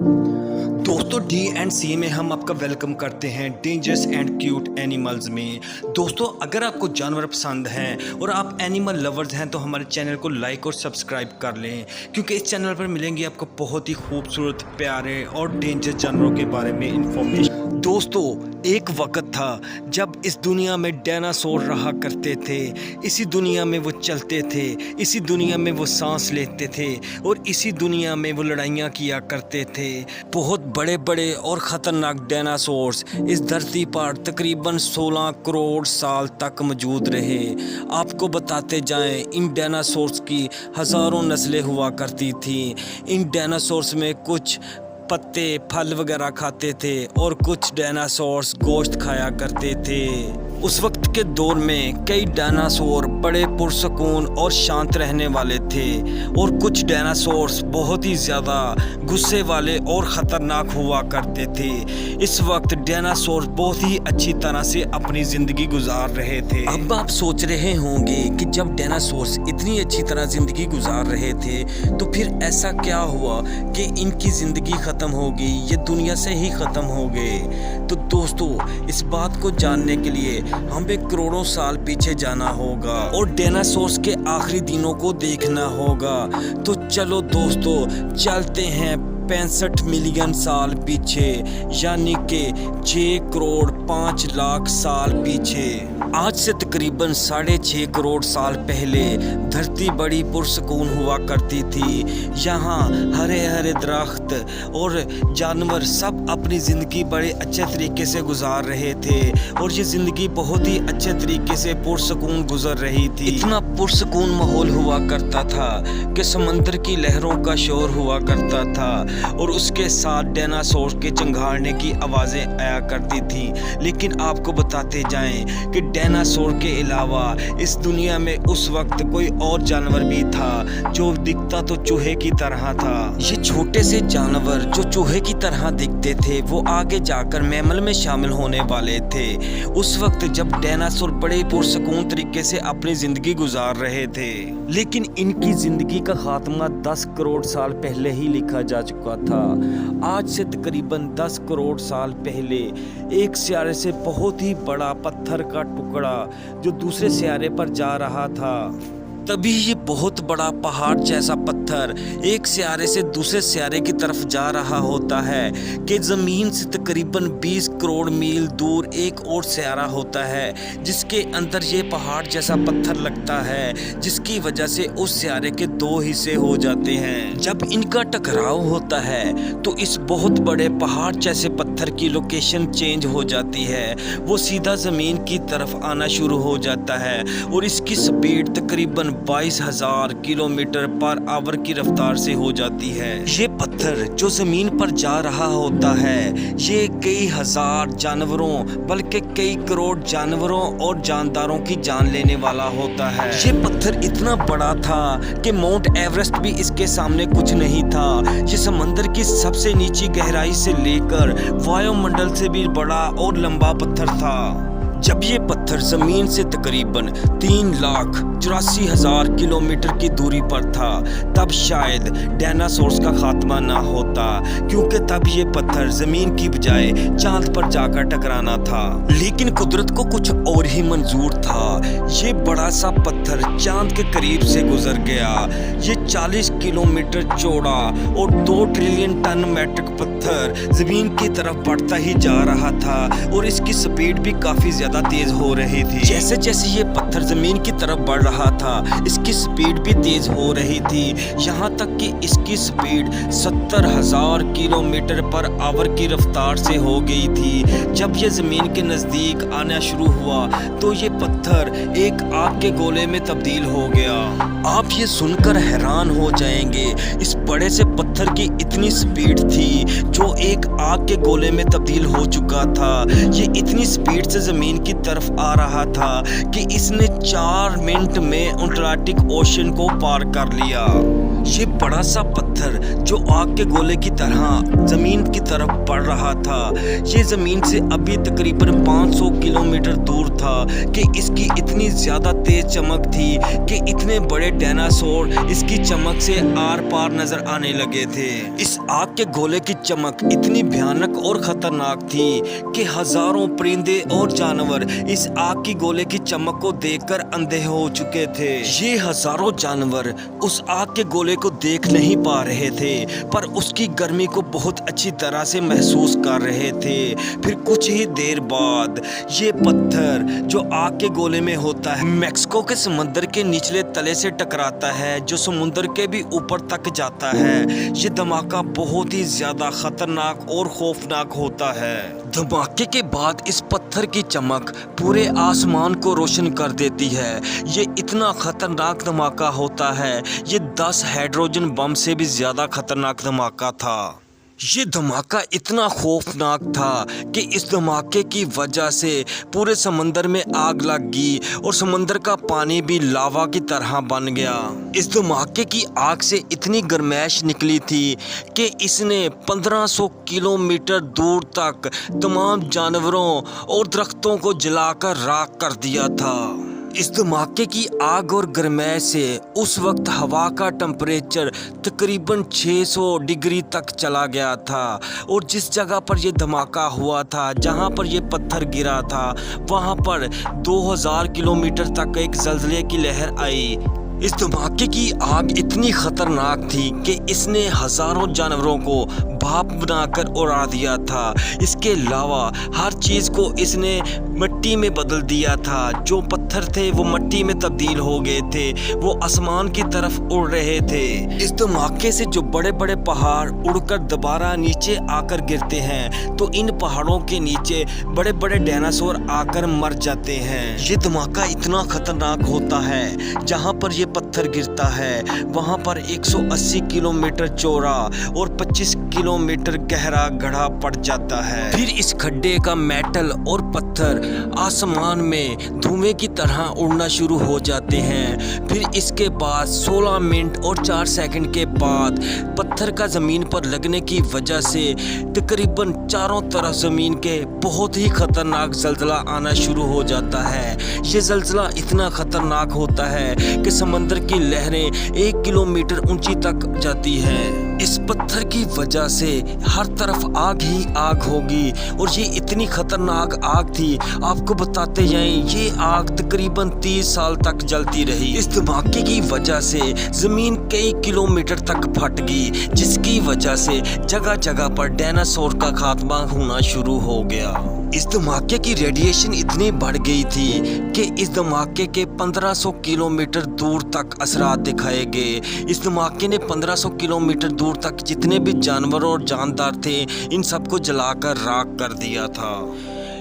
दोस्तों D&C में हम आपका वेलकम करते हैं डेंजरस एंड क्यूट एनिमल्स में। दोस्तों अगर आपको जानवर पसंद हैं और आप एनिमल लवर्स हैं तो हमारे चैनल को लाइक और सब्सक्राइब कर लें, क्योंकि इस चैनल पर मिलेंगे आपको बहुत ही खूबसूरत, प्यारे और डेंजरस जानवरों के बारे में इंफॉर्मेशन। दोस्तों एक वक्त था जब इस दुनिया में डायनासोर रहा करते थे। इसी दुनिया में वो चलते थे, इसी दुनिया में वो सांस लेते थे और इसी दुनिया में वो लड़ाइयाँ किया करते थे। बहुत बड़े बड़े और ख़तरनाक डायनासोर्स इस धरती पर तकरीबन 16 करोड़ साल तक मौजूद रहे। आपको बताते जाएं, इन डायनासोर्स की हज़ारों नस्लें हुआ करती थी। इन डायनासोर्स में कुछ पत्ते फल वगैरह खाते थे और कुछ डायनासोर्स गोश्त खाया करते थे। उस वक्त के दौर में कई डायनासोर बड़े पुरसकून और शांत रहने वाले थे और कुछ डायनासोर्स बहुत ही ज़्यादा गुस्से वाले और ख़तरनाक हुआ करते थे। इस वक्त डायनासोर बहुत ही अच्छी तरह से अपनी ज़िंदगी गुजार रहे थे। अब आप सोच रहे होंगे कि जब डायनासोर्स इतनी अच्छी तरह ज़िंदगी गुजार रहे थे तो फिर ऐसा क्या हुआ कि इनकी ज़िंदगी ख़त्म हो गई, ये दुनिया से ही ख़त्म हो गए। तो दोस्तों इस बात को जानने के लिए हमें करोड़ों साल पीछे जाना होगा और डायनासोर्स के आखिरी दिनों को देखना होगा। तो चलो दोस्तों चलते हैं 65 मिलियन साल पीछे, यानी कि 6 करोड़ 5 लाख साल पीछे। आज से तकरीबन 6.5 करोड़ साल पहले धरती बड़ी पुरसकून हुआ करती थी। यहाँ हरे हरे दरख्त और जानवर सब अपनी ज़िंदगी बड़े अच्छे तरीके से गुजार रहे थे और ये ज़िंदगी बहुत ही अच्छे तरीके से पुरसकून गुजर रही थी। इतना पुरसकून माहौल हुआ करता था कि समंदर की लहरों का शोर हुआ करता था और उसके साथ डायनासोर के चंघाड़ने की आवाज़ें आया करती थी। लेकिन आपको बताते जाएं कि डायनासोर के अलावा इस दुनिया में उस वक्त कोई और जानवर भी था जो दिखता तो चूहे की तरह था। ये छोटे से जानवर जो चूहे की तरह दिखते थे वो आगे जाकर मैमल में शामिल होने वाले थे। उस वक्त जब डायनासोर बड़े पुरसकून तरीके से अपनी ज़िंदगी गुजार रहे थे, लेकिन इनकी ज़िंदगी का खात्मा 10 करोड़ साल पहले ही लिखा जा चुका था। आज से तकरीबन 10 करोड़ साल पहले एक सियारे से बहुत ही बड़ा पत्थर का टुकड़ा जो दूसरे सियारे पर जा रहा था, तभी ये बहुत बड़ा पहाड़ जैसा पत्थर एक सियारे से दूसरे सियारे की तरफ जा रहा होता है कि ज़मीन से तकरीबन 20 करोड़ मील दूर एक और सियारा होता है जिसके अंदर ये पहाड़ जैसा पत्थर लगता है, जिसकी वजह से उस सियारे के 2 हिस्से हो जाते हैं। जब इनका टकराव होता है तो इस बहुत बड़े पहाड़ जैसे पत्थर की लोकेशन चेंज हो जाती है, वो सीधा ज़मीन की तरफ आना शुरू हो जाता है और इसकी स्पीड तकरीबन 22,000 किलोमीटर पर आवर की रफ्तार से हो जाती है। ये पत्थर जो जमीन पर जा रहा होता है ये कई हजार जानवरों बल्कि कई करोड़ जानवरों और जानदारों की जान लेने वाला होता है। ये पत्थर इतना बड़ा था कि माउंट एवरेस्ट भी इसके सामने कुछ नहीं था। ये समंदर की सबसे नीची गहराई से लेकर वायुमंडल से भी बड़ा और लंबा पत्थर था। जब ये पत्थर ज़मीन से तकरीबन 3,84,000 किलोमीटर की दूरी पर था तब शायद डायनासोर्स का खात्मा ना होता, क्योंकि तब ये पत्थर ज़मीन की बजाय चांद पर जाकर टकराना था। लेकिन कुदरत को कुछ और ही मंजूर था। ये बड़ा सा पत्थर चांद के करीब से गुजर गया। ये 40 किलोमीटर चौड़ा और 2 ट्रिलियन टन मैट्रिक पत्थर ज़मीन की तरफ बढ़ता ही जा रहा था और इसकी स्पीड भी काफ़ी ज़्यादा तेज हो रही थी। जैसे जैसे ये पत्थर जमीन की तरफ बढ़ रहा था इसकी स्पीड भी तेज हो रही थी, यहाँ तक कि इसकी स्पीड 70,000 किलोमीटर पर आवर की रफ्तार से हो गई थी। जब ये जमीन के नज़दीक आना शुरू हुआ तो ये पत्थर एक आग के गोले में तब्दील हो गया। आप ये सुनकर हैरान हो जाएंगे, इस बड़े से पत्थर की इतनी स्पीड थी जो एक आग के गोले में तब्दील हो चुका था। ये इतनी स्पीड से जमीन की तरफ आ रहा था कि इसने 4 मिनट में अटलांटिक ओशन को पार कर लिया। ये बड़ा सा पत्थर जो आग के गोले की तरह जमीन की तरफ बढ़ रहा था, ये जमीन से अभी तकरीबन 500 किलोमीटर दूर था कि इसकी इतनी ज्यादा तेज चमक थी कि इतने बड़े डायनासोर इसकी चमक से आर पार नजर आने लगे थे। इस आग के गोले की चमक इतनी भयानक और खतरनाक थी कि हजारों परिंदे और जानवर इस आग की गोले की चमक को देखकर अंधे हो चुके थे। ये हजारों जानवर उस आग के गोले को देख नहीं पा रहे थे, पर उसकी गर्मी को बहुत अच्छी तरह से महसूस कर रहे थे। फिर कुछ ही देर बाद ये पत्थर जो आग के गोले में होता है मैक्सिको के समंदर के निचले तले से टकराता है, जो समुद्र के भी ऊपर तक जाता है। ये धमाका बहुत ही ज्यादा खतरनाक और खौफनाक होता है। धमाके के बाद इस पत्थर की चमक पूरे आसमान को रोशन कर देती है। ये इतना खतरनाक धमाका होता है, ये 10 हाइड्रोजन बम से भी ज्यादा खतरनाक धमाका था। ये धमाका इतना खौफनाक था कि इस धमाके की वजह से पूरे समंदर में आग लग गई और समंदर का पानी भी लावा की तरह बन गया। इस धमाके की आग से इतनी गर्मैश निकली थी कि इसने 1500 किलोमीटर दूर तक तमाम जानवरों और दरख्तों को जलाकर राख कर दिया था। इस धमाके की आग और गर्मैश से उस वक्त हवा का टेम्परेचर तकरीबन 600 डिग्री तक चला गया था और जिस जगह पर यह धमाका हुआ था, जहां पर यह पत्थर गिरा था, वहां पर 2000 किलोमीटर तक एक ज़लज़ले की लहर आई। इस धमाके की आग इतनी खतरनाक थी कि इसने हजारों जानवरों को भाप बनाकर उड़ा दिया था। इसके अलावा हर चीज़ को इसने मिट्टी में बदल दिया था। जो पत्थर थे वो मिट्टी में तब्दील हो गए थे, वो आसमान की तरफ उड़ रहे थे। इस धमाके से जो बड़े बड़े पहाड़ उड़कर दोबारा नीचे आकर गिरते हैं, तो इन पहाड़ों के नीचे बड़े बड़े डायनासोर आकर मर जाते हैं। ये धमाका इतना खतरनाक होता है, जहाँ पर ये पत्थर गिरता है वहाँ पर 180 किलोमीटर चौड़ा और 25 किलोमीटर गहरा गड्ढा पड़ जाता है। फिर इस खड्डे का मेटल और पत्थर आसमान में धुएं की तरह उड़ना शुरू हो जाते हैं। फिर इसके बाद 16 मिनट और 4 सेकंड के बाद पत्थर का ज़मीन पर लगने की वजह से तकरीबन चारों तरफ ज़मीन के बहुत ही खतरनाक ज़लज़ला आना शुरू हो जाता है। ये ज़लज़ला इतना खतरनाक होता है कि समंदर की लहरें 1 किलोमीटर ऊंची तक जाती हैं। इस पत्थर की वजह से हर तरफ आग ही आग होगी और ये इतनी खतरनाक आग थी, आपको बताते जाएं, ये आग तकरीबन 30 साल तक जलती रही। इस धमाके की वजह से जमीन कई किलोमीटर तक फट गई, जिसकी वजह से जगह जगह पर डायनासोर का खात्मा होना शुरू हो गया। इस धमाके की रेडिएशन इतनी बढ़ गई थी कि इस धमाके के 1500 किलोमीटर दूर तक असरात दिखाए गए। इस धमाके ने 1500 किलोमीटर दूर तक जितने भी जानवर और जानदार थे, इन सबको जलाकर राख कर दिया था।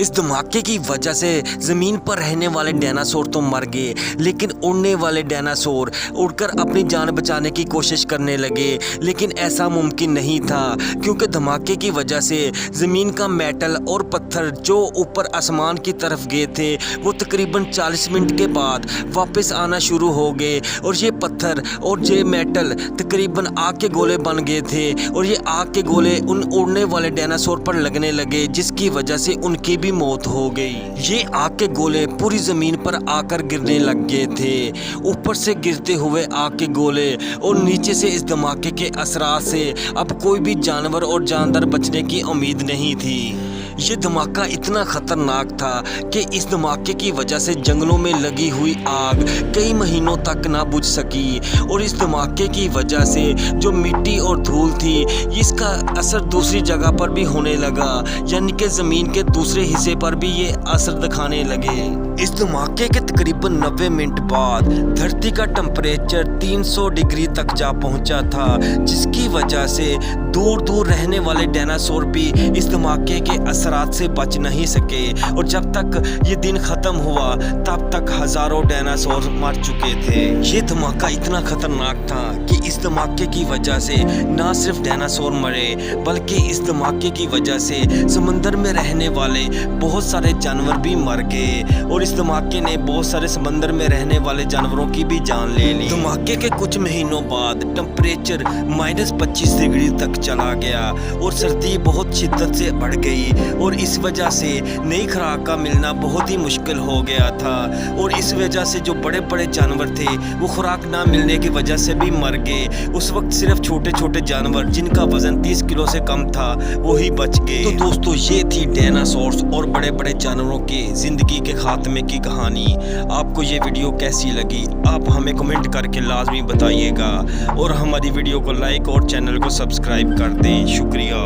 इस धमाके की वजह से ज़मीन पर रहने वाले डायनासोर तो मर गए, लेकिन उड़ने वाले डायनासोर उड़कर अपनी जान बचाने की कोशिश करने लगे, लेकिन ऐसा मुमकिन नहीं था क्योंकि धमाके की वजह से ज़मीन का मेटल और पत्थर जो ऊपर आसमान की तरफ गए थे, वो तकरीबन 40 मिनट के बाद वापस आना शुरू हो गए और ये पत्थर और ये मेटल तकरीबन आग के गोले बन गए थे और ये आग के गोले उन उड़ने वाले डायनासोर पर लगने लगे, जिसकी वजह से उनकी मौत हो गई। ये आग के गोले पूरी जमीन पर आकर गिरने लग गए थे। ऊपर से गिरते हुए आग के गोले और नीचे से इस धमाके के असरात से अब कोई भी जानवर और जानदार बचने की उम्मीद नहीं थी। ये धमाका इतना खतरनाक था कि इस धमाके की वजह से जंगलों में लगी हुई आग कई महीनों तक ना बुझ सकी और इस धमाके की वजह से जो मिट्टी और धूल थी, इसका असर दूसरी जगह पर भी होने लगा, यानी कि ज़मीन के दूसरे हिस्से पर भी ये असर दिखाने लगे। इस धमाके के तकरीबन 90 मिनट बाद धरती का टेम्परेचर 300 डिग्री तक जा पहुंचा था, जिसकी वजह से दूर दूर रहने वाले डायनासोर भी इस धमाके के असरात से बच नहीं सके और जब तक ये दिन ख़त्म हुआ तब तक हज़ारों डायनासोर मर चुके थे। ये धमाका इतना खतरनाक था कि इस धमाके की वजह से ना सिर्फ डायनासोर मरे, बल्कि इस धमाके की वजह से समंदर में रहने वाले बहुत सारे जानवर भी मर गए और इस धमाके ने बहुत सारे समंदर में रहने वाले जानवरों की भी जान ले ली। धमाके के कुछ महीनों बाद टेम्परेचर -25 डिग्री तक चला गया और सर्दी बहुत शिद्दत से बढ़ गई और इस वजह से नई खुराक का मिलना बहुत ही मुश्किल हो गया था और इस वजह से जो बड़े बड़े जानवर थे वो खुराक ना मिलने की वजह से भी मर गए। उस वक्त सिर्फ छोटे छोटे जानवर जिनका वजन 30 किलो से कम था वो ही बच गए। तो दोस्तों ये थी डायनासोर्स और बड़े बड़े जानवरों के जिंदगी के खात्मे की कहानी। आपको ये वीडियो कैसी लगी आप हमें कमेंट करके लाजमी बताइएगा और हमारी वीडियो को लाइक और चैनल को सब्सक्राइब कर दें। शुक्रिया।